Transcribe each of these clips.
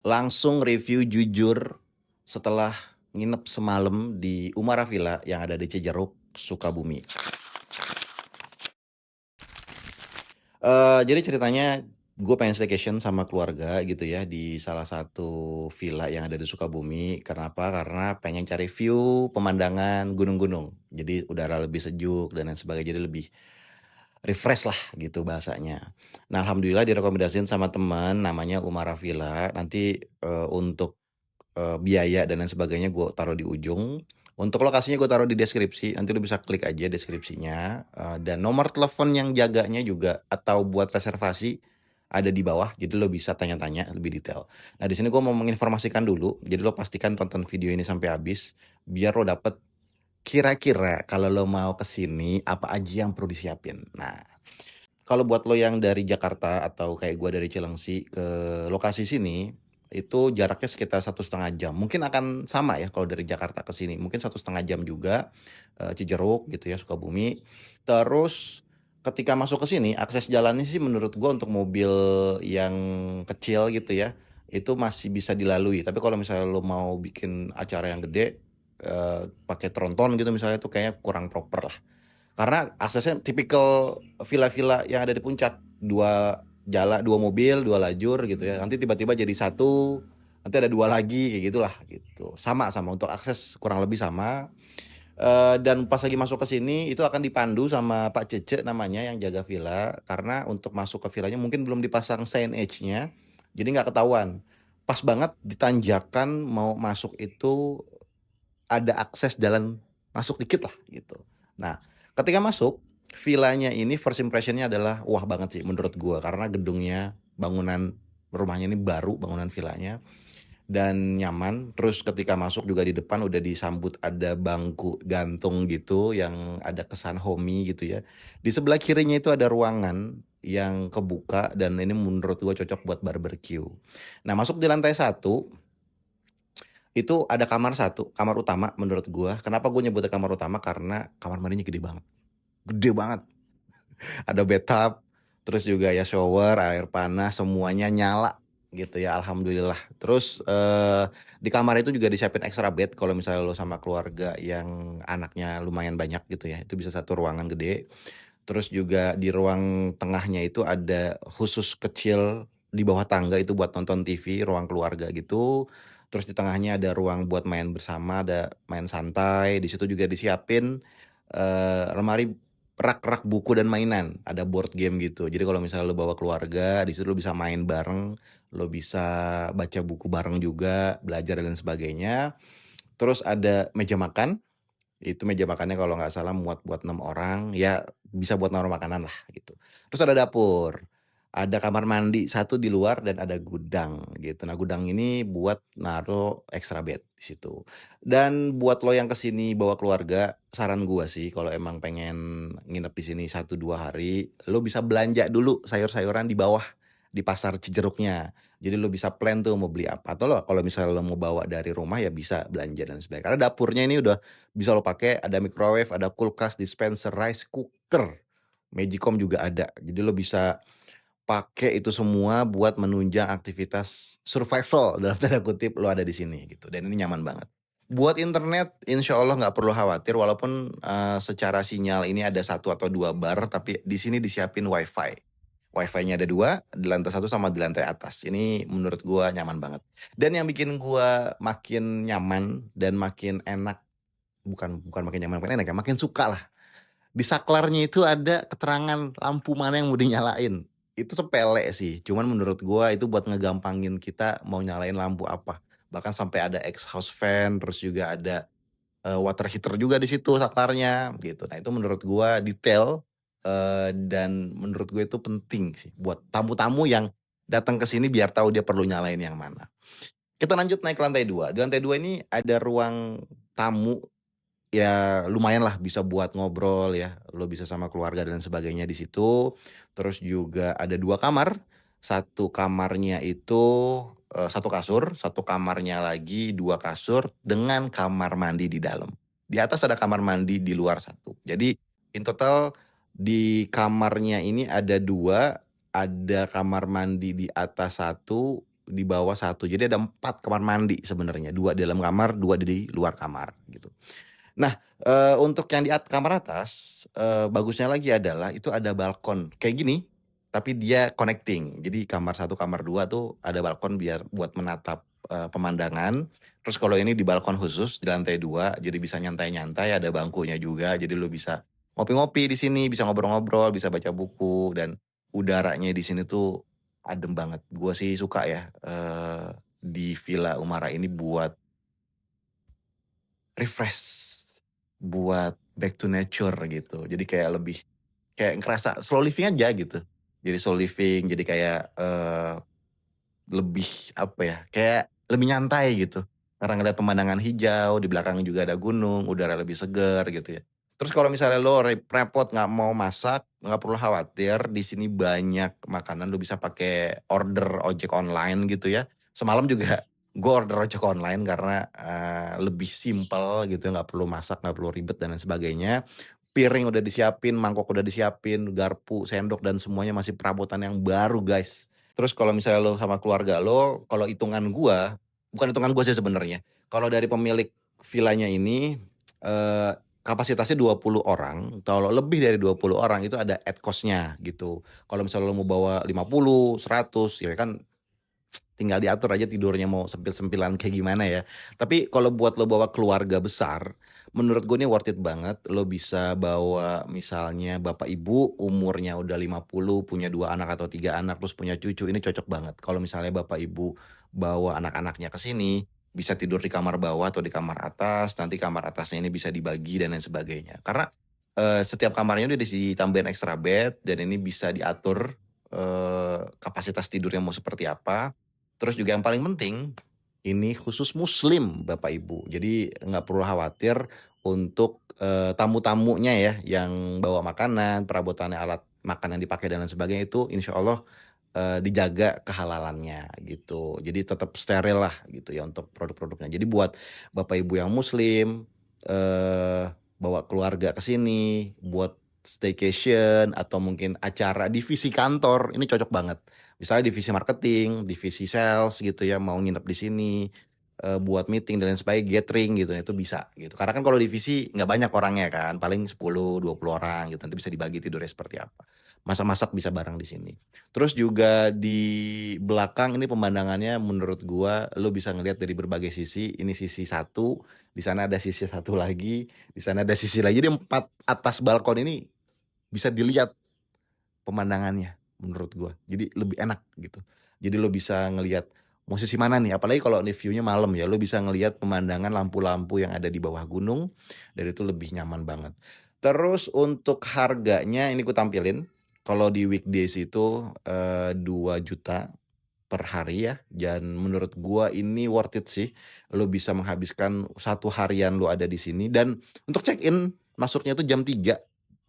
Langsung review jujur setelah nginep semalam di Umara Villa yang ada di Cijeruk, Sukabumi. Jadi ceritanya gue pengen staycation sama keluarga gitu ya di salah satu villa yang ada di Sukabumi. Kenapa? Karena pengen cari view pemandangan gunung-gunung. Jadi udara lebih sejuk dan lain sebagainya. Jadi lebih refresh lah gitu bahasanya. Nah, alhamdulillah direkomendasiin sama teman namanya Umara Villa. Nanti untuk biaya dan lain sebagainya gue taruh di ujung. Untuk lokasinya gue taruh di deskripsi, nanti lu bisa klik aja deskripsinya. Dan nomor telepon yang jaganya juga atau buat reservasi ada di bawah, jadi lo bisa tanya-tanya lebih detail. Nah di sini gue mau menginformasikan dulu, jadi lo pastikan tonton video ini sampai habis, biar lo dapet kira-kira kalau lo mau kesini apa aja yang perlu disiapin. Nah kalau buat lo yang dari Jakarta atau kayak gue dari Cilengsi ke lokasi sini, itu jaraknya sekitar 1,5 jam. Mungkin akan sama ya kalau dari Jakarta ke sini. Mungkin 1,5 jam juga, Cijeruk gitu ya, Sukabumi. Terus ketika masuk ke sini, akses jalannya sih menurut gue untuk mobil yang kecil gitu ya, itu masih bisa dilalui. Tapi kalau misalnya lo mau bikin acara yang gede, pakai tronton gitu misalnya, itu kayaknya kurang proper lah. Karena aksesnya tipikal villa-villa yang ada di puncak, dua mobil, dua lajur gitu ya. Nanti tiba-tiba jadi satu, nanti ada dua lagi kayak gitulah gitu. Sama-sama untuk akses kurang lebih sama. Dan pas lagi masuk ke sini itu akan dipandu sama Pak Cece namanya yang jaga villa, karena untuk masuk ke villanya mungkin belum dipasang signage-nya, jadi nggak ketahuan. Pas banget di tanjakan mau masuk itu ada akses jalan masuk dikit lah gitu. Nah, ketika masuk, villanya ini first impressionnya adalah wah banget sih menurut gua, karena gedungnya, bangunan rumahnya ini baru, bangunan villanya, dan nyaman. Terus ketika masuk juga di depan udah disambut ada bangku gantung gitu yang ada kesan homey gitu ya. Di sebelah kirinya itu ada ruangan yang kebuka dan ini menurut gua cocok buat barbecue. Nah, masuk di lantai satu itu ada kamar satu, kamar utama menurut gua. Kenapa gue nyebutnya kamar utama? Karena kamar mandinya gede banget. Gede banget. Ada bathtub, terus juga ya shower, air panas, semuanya nyala gitu ya, alhamdulillah. Terus di kamar itu juga disiapin extra bed kalau misalnya lo sama keluarga yang anaknya lumayan banyak gitu ya. Itu bisa satu ruangan gede. Terus juga di ruang tengahnya itu ada khusus kecil di bawah tangga itu buat nonton TV, ruang keluarga gitu. Terus di tengahnya ada ruang buat main bersama, ada main santai. Di situ juga disiapin lemari rak-rak buku dan mainan, ada board game gitu. Jadi kalau misalnya lo bawa keluarga, di situ lo bisa main bareng, lo bisa baca buku bareng juga, belajar dan sebagainya. Terus ada meja makan, itu meja makannya kalau nggak salah muat buat 6 orang, ya bisa buat naruh makanan lah gitu. Terus ada dapur, ada kamar mandi satu di luar dan ada gudang gitu. Nah gudang ini buat naruh extra bed di situ. Dan buat lo yang kesini bawa keluarga, saran gua sih kalau emang pengen nginep di sini 1-2 hari, lo bisa belanja dulu sayur-sayuran di bawah di pasar Cijeruknya. Jadi lo bisa plan tuh mau beli apa. Atau lo kalau misalnya lo mau bawa dari rumah ya bisa belanja dan sebagainya. Karena dapurnya ini udah bisa lo pakai, ada microwave, ada kulkas, dispenser, rice cooker, Magicom juga ada. Jadi lo bisa pakai itu semua buat menunjang aktivitas survival dalam tanda kutip lo ada di sini gitu. Dan ini nyaman banget. Buat internet, insya Allah nggak perlu khawatir walaupun secara sinyal ini ada satu atau dua bar, tapi di sini disiapin wifi. Wifi-nya ada dua, di lantai satu sama di lantai atas. Ini menurut gua nyaman banget. Dan yang bikin gua makin nyaman dan makin enak, bukan bukan makin nyaman, makin enak ya, makin suka lah. Di saklarnya itu ada keterangan lampu mana yang mau dinyalain. Itu sepele sih, cuman menurut gua itu buat ngegampangin kita mau nyalain lampu apa. Bahkan sampai ada exhaust fan, terus juga ada water heater juga di situ saklarnya gitu. Nah, itu menurut gua detail dan menurut gue itu penting sih buat tamu-tamu yang datang ke sini biar tahu dia perlu nyalain yang mana. Kita lanjut naik ke lantai 2. Di lantai 2 ini ada ruang tamu. Ya lumayan lah bisa buat ngobrol ya, lo bisa sama keluarga dan sebagainya di situ. Terus juga ada 2 kamar, satu kamarnya itu satu kasur, satu kamarnya lagi 2 kasur dengan kamar mandi di dalam. Di atas ada kamar mandi di luar satu. Jadi in total di kamarnya ini ada 2, ada kamar mandi di atas satu, di bawah satu. Jadi ada 4 kamar mandi sebenarnya, 2 di dalam kamar, 2 di luar kamar gitu. Nah, untuk yang di kamar atas, bagusnya lagi adalah itu ada balkon kayak gini, tapi dia connecting. Jadi kamar satu kamar 2 tuh ada balkon biar buat menatap, pemandangan. Terus kalau ini di balkon khusus di lantai 2, jadi bisa nyantai-nyantai, ada bangkunya juga, jadi lu bisa ngopi-ngopi di sini, bisa ngobrol-ngobrol, bisa baca buku, dan udaranya di sini tuh adem banget. Gua sih suka ya, di Villa Umara ini buat refresh, buat back to nature gitu. Jadi kayak lebih kayak ngerasa slow living aja gitu. Jadi slow living, jadi kayak, lebih apa ya, kayak lebih nyantai gitu. Karena ngeliat pemandangan hijau, di belakang juga ada gunung, udara lebih segar gitu ya. Terus kalau misalnya lo repot nggak mau masak, nggak perlu khawatir, di sini banyak makanan lo bisa pakai order ojek online gitu ya. Semalam juga gue order ojek online karena, lebih simpel gitu ya, nggak perlu masak, nggak perlu ribet dan lain sebagainya. Piring udah disiapin, mangkok udah disiapin, garpu, sendok, dan semuanya masih perabotan yang baru, guys. Terus kalau misalnya lo sama keluarga lo, kalau hitungan gua, bukan hitungan gua sih sebenarnya. Kalau dari pemilik villanya ini, kapasitasnya 20 orang, kalau lebih dari 20 orang itu ada add cost-nya gitu. Kalau misalnya lo mau bawa 50, 100, ya kan tinggal diatur aja tidurnya mau sempil-sempilan kayak gimana ya. Tapi kalau buat lo bawa keluarga besar, menurut gue ini worth it banget. Lo bisa bawa misalnya bapak ibu umurnya udah 50, punya 2 anak atau 3 anak, terus punya cucu, ini cocok banget. Kalau misalnya bapak ibu bawa anak-anaknya ke sini, bisa tidur di kamar bawah atau di kamar atas, nanti kamar atasnya ini bisa dibagi dan lain sebagainya. Karena setiap kamarnya udah ditambahin extra bed, dan ini bisa diatur kapasitas tidurnya mau seperti apa. Terus juga yang paling penting, ini khusus muslim Bapak Ibu. Jadi nggak perlu khawatir untuk, tamu-tamunya ya yang bawa makanan, perabotannya, alat makan yang dipakai dan lain sebagainya itu insya Allah, dijaga kehalalannya gitu. Jadi tetap steril lah gitu ya untuk produk-produknya. Jadi buat Bapak Ibu yang muslim, bawa keluarga ke sini, buat staycation atau mungkin acara divisi kantor, ini cocok banget. Misalnya divisi marketing, divisi sales gitu ya, mau nginep di sini, buat meeting dan lain sebagainya, gathering gitu, itu bisa gitu. Karena kan kalau divisi nggak banyak orangnya kan, paling 10, 20 orang gitu, nanti bisa dibagi tidurnya seperti apa. Masak-masak bisa bareng di sini. Terus juga di belakang ini pemandangannya menurut gua lu bisa ngelihat dari berbagai sisi, ini sisi satu, di sana ada sisi satu lagi, di sana ada sisi lagi. Jadi 4 atas balkon ini bisa dilihat pemandangannya menurut gua. Jadi lebih enak gitu. Jadi lo bisa ngelihat mau sisi mana nih, apalagi kalau nih view-nya malam ya, lo bisa ngelihat pemandangan lampu-lampu yang ada di bawah gunung, dan itu lebih nyaman banget. Terus untuk harganya ini ku tampilin, kalau di weekdays itu, 2 juta per hari ya, dan menurut gua ini worth it sih. Lo bisa menghabiskan 1 harian lo ada di sini, dan untuk check in masuknya tuh jam 3.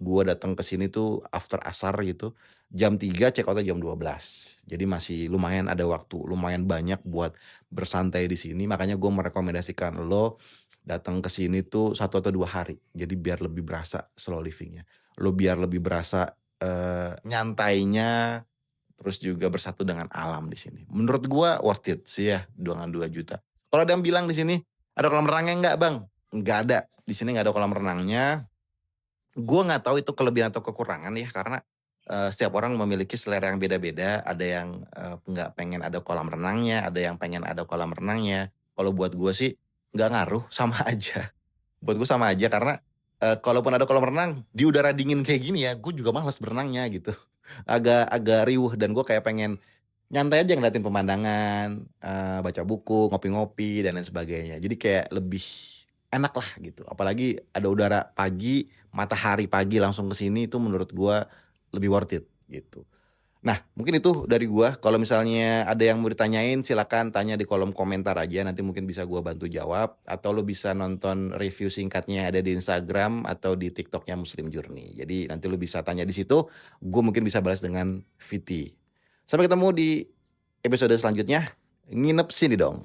Gua datang ke sini tuh after asar gitu, jam 3, check out-nya jam 12. Jadi masih lumayan ada waktu, lumayan banyak buat bersantai di sini. Makanya gua merekomendasikan lo datang ke sini tuh 1 atau 2 hari. Jadi biar lebih berasa slow living-nya. Lo biar lebih berasa, nyantainya, terus juga bersatu dengan alam di sini. Menurut gua worth it sih ya dengan 2 juta. Kalau ada yang bilang di sini, "Ada kolam renangnya enggak, Bang?" Enggak ada. Di sini enggak ada kolam renangnya. Gua nggak tahu itu kelebihan atau kekurangan ya, karena, setiap orang memiliki selera yang beda-beda. Ada yang, nggak pengen ada kolam renangnya, ada yang pengen ada kolam renangnya. Kalau buat gua sih nggak ngaruh, sama aja. Buat gua sama aja karena, kalaupun ada kolam renang, di udara dingin kayak gini ya, gua juga malas berenangnya gitu. Agak agak riuh, dan gua kayak pengen nyantai aja ngeliatin pemandangan, baca buku, ngopi-ngopi, dan lain sebagainya. Jadi kayak lebih enak lah gitu. Apalagi ada udara pagi, matahari pagi langsung ke sini, itu menurut gua lebih worth it gitu. Nah, mungkin itu dari gua. Kalau misalnya ada yang mau ditanyain, silakan tanya di kolom komentar aja, nanti mungkin bisa gua bantu jawab. Atau lu bisa nonton review singkatnya ada di Instagram atau di TikToknya Muslim Journey. Jadi nanti lu bisa tanya di situ, gua mungkin bisa balas dengan VT. Sampai ketemu di episode selanjutnya. Nginep sini dong.